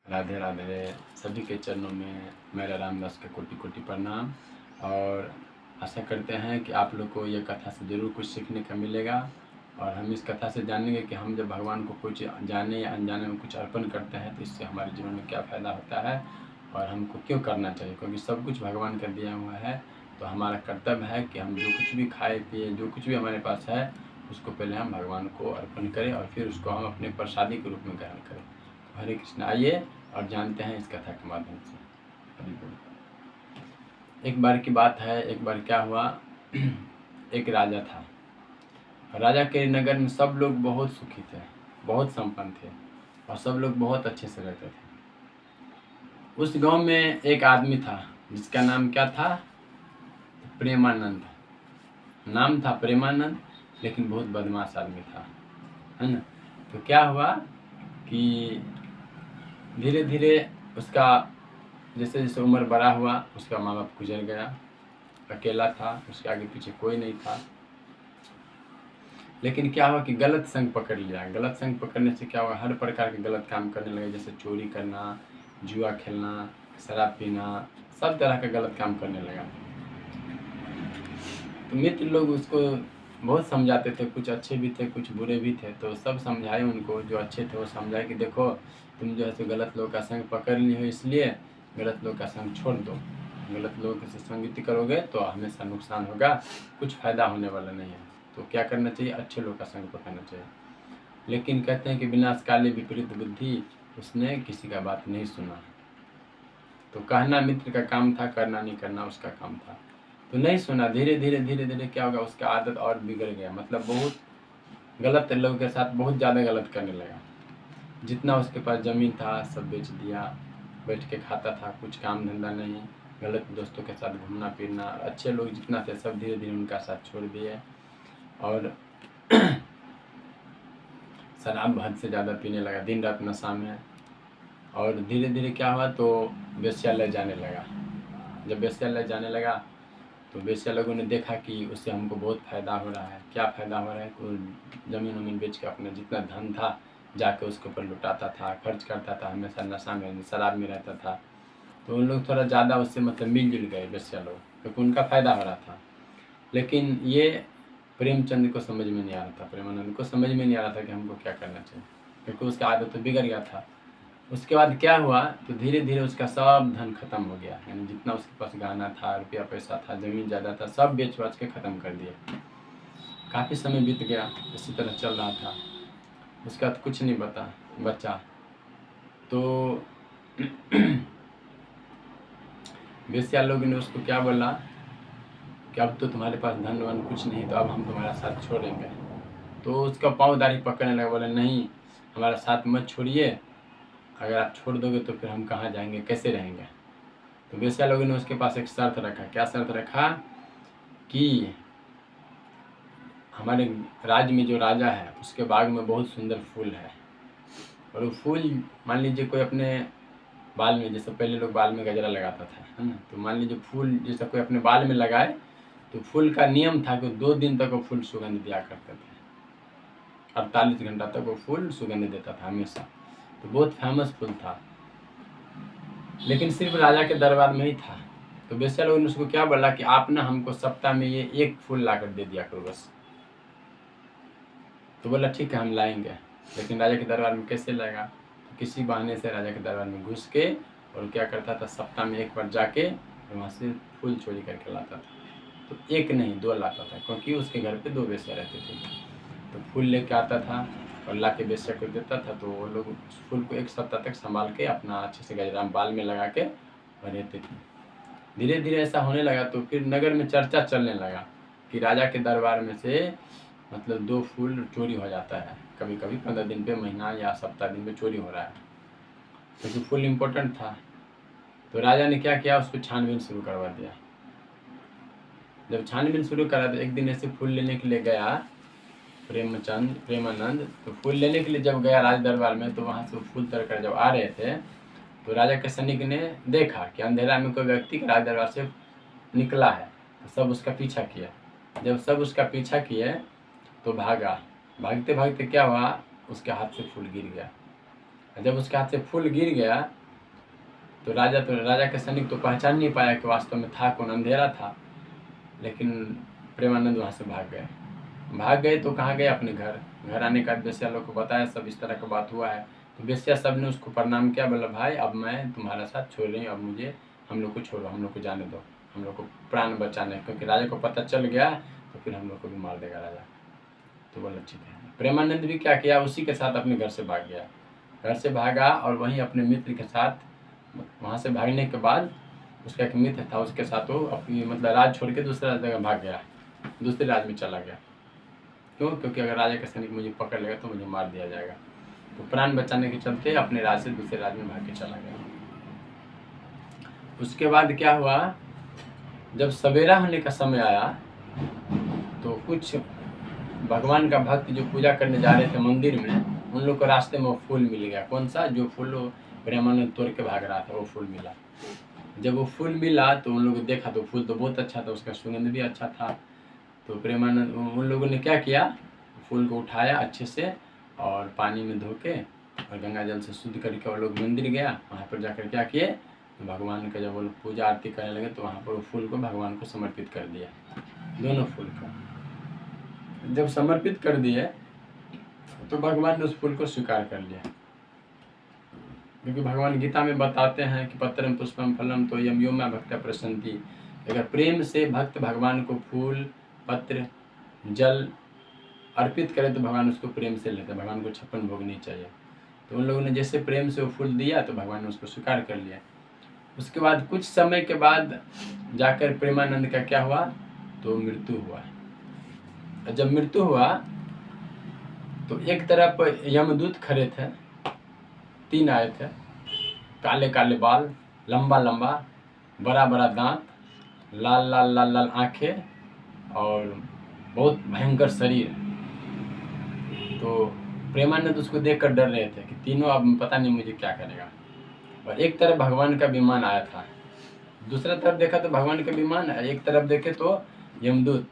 राधे राधे। सभी के चरणों में मेरा रामदास का कोटि कोटि प्रणाम। और आशा करते हैं कि आप लोग को ये कथा से ज़रूर कुछ सीखने का मिलेगा। और हम इस कथा से जानेंगे कि हम जब भगवान को कुछ जाने या अनजाने में कुछ अर्पण करते हैं तो इससे हमारे जीवन में क्या फ़ायदा होता है और हमको क्यों करना चाहिए, क्योंकि सब कुछ भगवान का दिया हुआ है। तो हमारा कर्तव्य है कि हम जो कुछ भी खाए पिए, जो कुछ भी हमारे पास है, उसको पहले हम भगवान को अर्पण करें और फिर उसको हम अपने प्रसादी के रूप में ग्रहण करें। तो हरे कृष्ण, आइए और जानते हैं इस कथा के माध्यम से। हरि बोल। एक बार की बात है, एक बार क्या हुआ, एक राजा था। राजा के नगर में सब लोग बहुत सुखी थे, बहुत संपन्न थे और सब लोग बहुत अच्छे से रहते थे। उस गांव में एक आदमी था जिसका नाम क्या था, प्रेमानंद। नाम था प्रेमानंद, लेकिन बहुत बदमाश आदमी था, है ना। तो क्या हुआ कि धीरे धीरे उसका जैसे जैसे उम्र बड़ा हुआ, उसका माँ बाप गुजर गया, अकेला था, उसके आगे पीछे कोई नहीं था। लेकिन क्या हुआ कि गलत संग पकड़ लिया। गलत संग पकड़ने से क्या हुआ, हर प्रकार के गलत काम करने लगे, जैसे चोरी करना, जुआ खेलना, शराब पीना, सब तरह का गलत काम करने लगा। तो मित्र लोग उसको बहुत समझाते थे, कुछ अच्छे भी थे कुछ बुरे भी थे। तो सब समझाए उनको, जो अच्छे थे वो समझाए कि देखो तुम जो है सो गलत लोग का संग पकड़ ली हो, इसलिए गलत लोग का संग छोड़ दो। गलत लोग से संगति करोगे तो हमेशा नुकसान होगा, कुछ फ़ायदा होने वाला नहीं है। तो क्या करना चाहिए, अच्छे लोग का संग पकड़ना चाहिए। लेकिन कहते हैं कि विनाशकाले विपरीत बुद्धि, उसने किसी का बात नहीं सुना। तो कहना मित्र का काम था, करना नहीं करना उसका काम था। तो नहीं सुना। धीरे धीरे धीरे धीरे क्या होगा, उसका आदत और बिगड़ गया, मतलब बहुत गलत लोगों के साथ बहुत ज़्यादा गलत करने लगा। जितना उसके पास ज़मीन था सब बेच दिया, बैठ के खाता था, कुछ काम धंधा नहीं, गलत दोस्तों के साथ घूमना फिरना। अच्छे लोग जितना थे सब धीरे धीरे उनका साथ छोड़ दिए और शराब हद से ज़्यादा पीने लगा, दिन रात नशा में। और धीरे धीरे क्या हुआ, तो वेश्यालय जाने लगा। जब वेश्यालय जाने लगा तो वेश्या लोगों ने देखा कि उससे हमको बहुत फ़ायदा हो रहा है। क्या फ़ायदा हो रहा है, तो ज़मीन वमीन बेच के अपना जितना धन था जाके उसके ऊपर लुटाता था, खर्च करता था, हमेशा नशा में शराब में रहता था। तो उन लोग थोड़ा ज़्यादा उससे मतलब मिलजुल गए वेश्या लोग, क्योंकि उनका फ़ायदा हो रहा था। लेकिन ये प्रेमचंद को समझ में नहीं आ रहा था, प्रेमानंद को समझ में नहीं आ रहा था कि हमको क्या करना चाहिए, क्योंकि उसका आदत तो बिगड़ गया था। उसके बाद क्या हुआ, तो धीरे धीरे उसका सब धन खत्म हो गया, यानी जितना उसके पास गहना था, रुपया पैसा था, ज़मीन ज़्यादा था, सब बेच बाच के ख़त्म कर दिया। काफ़ी समय बीत गया, इसी तरह चल रहा था। उसका तो कुछ नहीं बचा। तो वेश्या लोग ने उसको क्या बोला कि अब तो तुम्हारे पास धन वन कुछ नहीं, तो अब हम तुम्हारा साथ छोड़ेंगे। तो उसका पाँवदारी पकड़ने लगा, बोले नहीं, हमारा साथ मत छोड़िए, अगर आप छोड़ दोगे तो फिर हम कहाँ जाएंगे, कैसे रहेंगे। तो वेश्या लोगों ने उसके पास एक शर्त रखा। क्या शर्त रखा कि हमारे राज्य में जो राजा है उसके बाग में बहुत सुंदर फूल है, और वो फूल मान लीजिए कोई अपने बाल में, जैसे पहले लोग बाल में गजरा लगाता था, है ना, तो मान लीजिए फूल जैसा कोई अपने बाल में लगाए, तो फूल का नियम था कि 2 दिन तक वो फूल सुगंध दिया करते थे। 48 घंटा तक वो फूल सुगंध देता था हमेशा। तो बहुत फेमस फूल था, लेकिन सिर्फ राजा के दरबार में ही था। तो वेश्या लोगों ने उसको क्या बोला कि आप ना हमको सप्ताह में ये एक फूल ला कर दे दिया करो बस। तो बोला ठीक है हम लाएंगे। लेकिन राजा के दरबार में कैसे लाएगा, तो किसी बहाने से राजा के दरबार में घुस के, और क्या करता था, सप्ताह में एक बार जाके और वहाँ से फूल चोरी करके लाता था। तो एक नहीं 2 लाता था, क्योंकि उसके घर पे 2 वेश्या रहते थे। तो फूल लेके आता था और ला के वेश्या को देता था। तो वो लोग उस फूल को 1 सप्ताह तक संभाल के अपना अच्छे से गजरा बाल में लगा के और रहते थे। धीरे धीरे ऐसा होने लगा तो फिर नगर में चर्चा चलने लगा कि राजा के दरबार में से मतलब 2 फूल चोरी हो जाता है, कभी कभी 15 दिन पे, महीना या सप्ताह दिन पे चोरी हो रहा है, क्योंकि फूल इम्पोर्टेंट था। तो राजा ने क्या किया, उसको छानबीन शुरू करवा दिया। जब छानबीन शुरू करा तो एक दिन ऐसे फूल लेने के लिए गया प्रेमानंद। तो फूल लेने के लिए जब गया राज दरबार में, तो वहाँ से फूल तोड़ कर जब आ रहे थे, तो राजा के सैनिक ने देखा कि अंधेरा में कोई व्यक्ति राज दरबार से निकला है। तो सब उसका पीछा किया। जब सब उसका पीछा किए तो भागा। भागते भागते क्या हुआ, उसके हाथ से फूल गिर गया। जब उसके हाथ से फूल गिर गया तो राजा के सैनिक तो पहचान नहीं पाया कि वास्तव में था कौन, अंधेरा था। लेकिन प्रेमानंद वहाँ से भाग गए तो कहाँ गए? अपने घर आने के बाद वेश्या लोग को बताया सब इस तरह का बात हुआ है। तो वेश्या सब ने उसको प्रणाम किया, बोला भाई अब मैं तुम्हारा साथ छोड़ रही हूँ, अब मुझे हम लोग को छोड़ो, हम लोग को जाने दो, हम लोग को प्राण बचाना है, क्योंकि राजा को पता चल गया तो फिर हम लोग को भी मार देगा राजा। तो बोला ठीक है। प्रेमानंद भी क्या किया, उसी के साथ अपने घर से भाग गया। घर से भागा और वहीं अपने मित्र के साथ, वहाँ से भागने के बाद उसका एक मित्र था, उसके साथ वो अपनी मतलब राज छोड़ के दूसरा जगह भाग गया, दूसरे राज्य में चला गया। क्यों? क्योंकि अगर राजा का सैनिक मुझे पकड़ लेगा तो मुझे मार दिया जाएगा। तो प्राण बचाने के चलते अपने राज्य से दूसरे राज्य में भाग के चला गया। उसके बाद क्या हुआ, जब सवेरा होने का समय आया तो कुछ भगवान का भक्त जो पूजा करने जा रहे थे मंदिर में, उन लोग को रास्ते में वो फूल मिल गया। कौन सा? जो फूल प्रेमानंद तोड़ के भाग रहा था, वो फूल मिला। जब वो फूल मिला तो उन लोगों को देखा तो फूल तो बहुत अच्छा था, उसका सुगंध भी अच्छा था। तो प्रेमानंद उन लोगों ने क्या किया, फूल को उठाया अच्छे से और पानी में धो के और गंगा जल से शुद्ध करके वो लोग मंदिर गया। वहाँ पर जाकर क्या किए, भगवान का जब वो लोग पूजा आरती करने लगे तो वहाँ पर वो फूल को भगवान को समर्पित कर दिया, दोनों फूल को। जब समर्पित कर दिए तो भगवान ने उस फूल को स्वीकार कर लिया, क्योंकि भगवान गीता में बताते हैं कि पत्रम पुष्पम फलम तो यम योमा भक्त प्रसन्ति। अगर प्रेम से भक्त भगवान को फूल पत्र जल अर्पित करे तो भगवान उसको प्रेम से लेते हैं, भगवान को 56 भोग नहीं चाहिए। तो उन लोगों ने जैसे प्रेम से वो फूल दिया तो भगवान ने उसको स्वीकार कर लिया। उसके बाद कुछ समय के बाद जाकर प्रेमानंद का क्या हुआ, तो मृत्यु हुआ। जब मृत्यु हुआ तो एक तरफ यमदूत खड़े थे, 3 आए थे, काले काले बाल, लंबा लंबा, बड़ा बड़ा दांत, लाल लाल लाल लाल आँखें और बहुत भयंकर शरीर। तो प्रेमानंद उसको देखकर डर रहे थे कि तीनों अब पता नहीं मुझे क्या करेगा। और एक तरफ भगवान का विमान आया था, दूसरा तरफ देखा तो भगवान का विमान है, एक तरफ देखे तो यमदूत।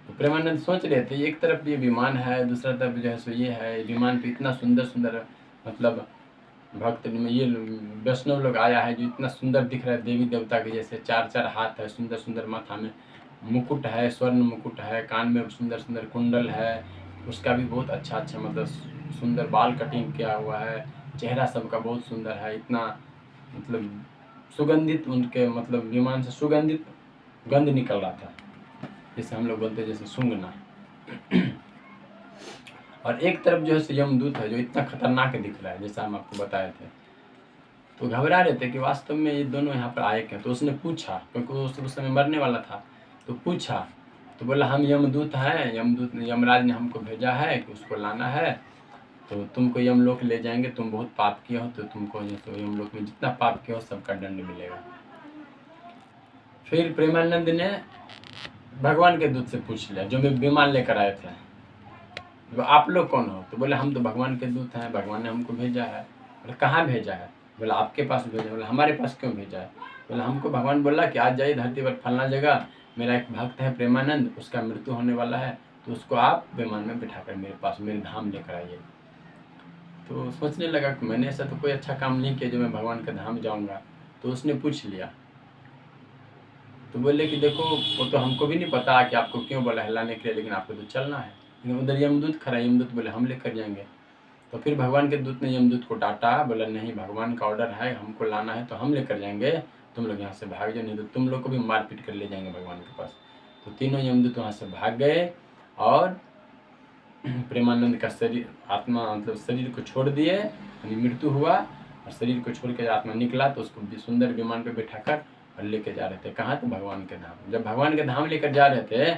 तो प्रेमानंद सोच रहे थे एक तरफ ये विमान है, दूसरा तरफ जो है सो ये है। विमान पे इतना सुंदर सुंदर मतलब भक्त में ये वैष्णव लोग आया है जो इतना सुंदर दिख रहा है, देवी देवता के जैसे, 4 हाथ है, सुंदर सुंदर माथा में मुकुट है, स्वर्ण मुकुट है, कान में सुंदर सुंदर कुंडल है, उसका भी बहुत अच्छा अच्छा मतलब सुंदर बाल कटिंग किया हुआ है, चेहरा सबका बहुत सुंदर है, इतना मतलब सुगंधित उनके मतलब विमान से सुगंधित गंध निकल रहा था, जैसे हम लोग बोलते हैं जैसे सूंघना। और एक तरफ जो है यमदूत है जो इतना खतरनाक दिख रहा है, जैसा हम आपको बताए थे। तो घबरा रहे थे कि वास्तव में ये दोनों यहाँ पर आए क्या। तो उसने पूछा, क्योंकि वो उस समय मरने वाला था, तो पूछा तो बोला हम यमदूत हैं, यमदूत ने यमराज ने हमको भेजा है कि उसको लाना है, तो तुमको यमलोक ले जाएंगे, तुम बहुत पाप किए हो तो तुमको जैसे यमलोक में जितना पाप किया हो सबका दंड मिलेगा। फिर प्रेमानंद ने भगवान के दूत से पूछ लिया जो विमान लेकर आए थे, तो आप लोग कौन हो? तो बोले हम तो भगवान के दूत हैं, भगवान ने हमको भेजा है। बोले कहाँ भेजा है? बोला आपके पास भेजा। बोला हमारे पास क्यों भेजा है? बोला हमको भगवान बोला कि आज जाइए धरती पर फलना जगह, मेरा एक भक्त है प्रेमानंद, उसका मृत्यु होने वाला है, तो उसको आप विमान में बिठाकर मेरे पास मेरे धाम लेकर आइए। तो सोचने लगा कि मैंने ऐसा तो कोई अच्छा काम नहीं किया जो मैं भगवान के धाम जाऊँगा। तो उसने पूछ लिया, तो बोले कि देखो वो तो हमको भी नहीं पता कि आपको क्यों बोला है लाने के लिए, लेकिन आपको तो चलना है। लेकिन उधर यमदूत खड़ा, यमदूत बोले हम लेकर जाएंगे। तो फिर भगवान के दूत ने यमदूत को डांटा, बोला नहीं भगवान का ऑर्डर है, हमको लाना है तो हम लेकर जाएंगे, तुम लोग यहाँ से भाग जाओ, नहीं तो तुम लोग को भी मार पीट कर ले जाएंगे भगवान के पास। तो तीनों यमदूत वहाँ से भाग गए और प्रेमानंद का शरीर आत्मा मतलब शरीर को छोड़ दिए, यानी मृत्यु हुआ और शरीर को छोड़ के आत्मा निकला, तो उसको सुंदर विमान पर बैठाकर और लेके जा रहे थे कहाँ? तो भगवान के धाम। जब भगवान के धाम लेकर जा रहे थे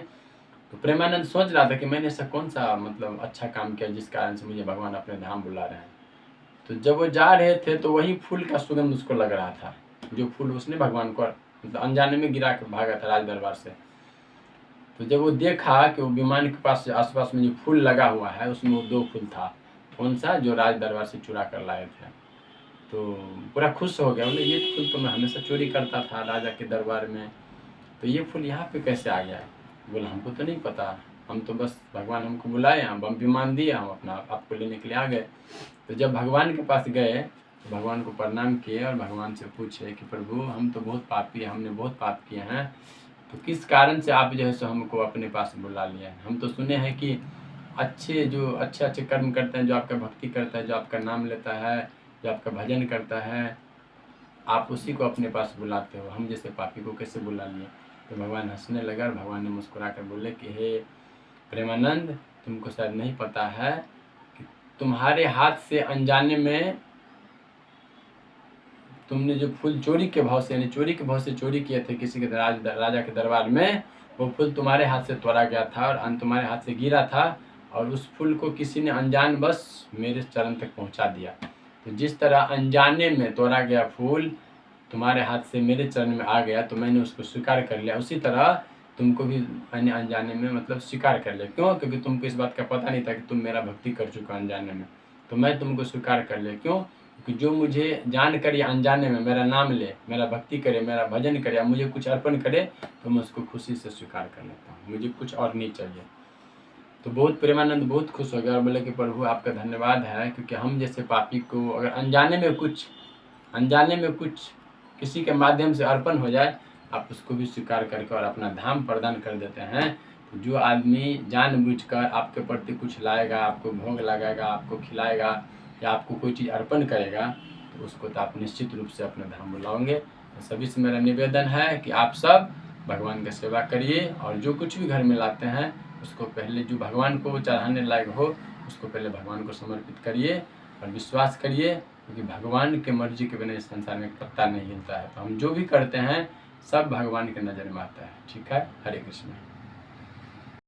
तो प्रेमानंद सोच रहा था कि मैंने ऐसा कौन सा मतलब अच्छा काम किया जिस कारण से मुझे भगवान अपने धाम बुला रहे हैं। तो जब वो जा रहे थे तो वही फूल का सुगंध उसको लग रहा था, जो फूल उसने भगवान को मतलब अनजाने में गिरा कर भागा था राज दरबार से। तो जब वो देखा कि वो विमान के पास आसपास में जो फूल लगा हुआ है उसमें वो 2 फूल था, कौन सा? जो राज दरबार से चुरा कर लाए थे। तो पूरा खुश हो गया, बोले ये फूल तो मैं हमेशा चोरी करता था राजा के दरबार में, तो ये फूल यहाँ पे कैसे आ गया? बोला हमको तो नहीं पता। हम तो बस भगवान हमको बुलाए, हम विमान दिए, हम अपना आपको लेने के लिए आ गए। तो जब भगवान के पास गए तो भगवान को प्रणाम किए और भगवान से पूछे कि प्रभु हम तो बहुत पापी हैं, हमने बहुत पाप किए हैं, तो किस कारण से आप जो है सो हमको अपने पास बुला लिया है। हम तो सुने हैं कि अच्छे अच्छे कर्म करते हैं, जो आपका भक्ति करता है, जो आपका नाम लेता है, जो आपका भजन करता है, आप उसी को अपने पास बुलाते हो, हम जैसे पापी को कैसे बुला लिए। तो भगवान हंसने लगा और भगवान ने मुस्कुरा कर बोले कि हे प्रेमानंद, तुमको शायद नहीं पता है कि तुम्हारे हाथ से अनजाने में तुमने जो फूल चोरी के भाव से, यानी चोरी के भाव से चोरी किए थे किसी के राजा के दरबार में, वो फूल तुम्हारे हाथ से तोड़ा गया था और तुम्हारे हाथ से गिरा था, और उस फूल को किसी ने अनजान बस मेरे चरण तक पहुंचा दिया। तो जिस तरह अनजाने में तोड़ा गया फूल तुम्हारे हाथ से मेरे चरण में आ गया तो मैंने उसको स्वीकार कर लिया, उसी तरह तुमको भी मैंने अनजाने में मतलब स्वीकार कर लिया। क्यों? क्योंकि तुमको इस बात का पता नहीं था कि तुम मेरा भक्ति कर चुका अनजाने में, तो मैं तुमको स्वीकार कर लिया। क्यों? कि जो मुझे जान कर या अनजाने में मेरा नाम ले, मेरा भक्ति करे, मेरा भजन करे, या मुझे कुछ अर्पण करे, तो मैं उसको खुशी से स्वीकार कर लेता हूँ, मुझे कुछ और नहीं चाहिए। तो बहुत प्रेमानंद बहुत खुश हो गया और बोले कि प्रभु आपका धन्यवाद है, क्योंकि हम जैसे पापी को अगर अनजाने में कुछ किसी के माध्यम से अर्पण हो जाए, आप उसको भी स्वीकार करके और अपना धाम प्रदान कर देते हैं। तो जो आदमी जानबूझकर आपके प्रति कुछ लाएगा, आपको भोग लगाएगा, आपको खिलाएगा या आपको कोई चीज़ अर्पण करेगा, तो उसको तो आप निश्चित रूप से अपने धाम बुलाओगे। तो सभी से मेरा निवेदन है कि आप सब भगवान की सेवा करिए, और जो कुछ भी घर में लाते हैं उसको पहले जो भगवान को चढ़ाने लायक हो उसको पहले भगवान को समर्पित करिए और विश्वास करिए, क्योंकि भगवान के मर्जी के बिना इस संसार में पत्ता नहीं हिलता है। तो हम जो भी करते हैं सब भगवान के नज़र में आता है। ठीक है, हरे कृष्ण।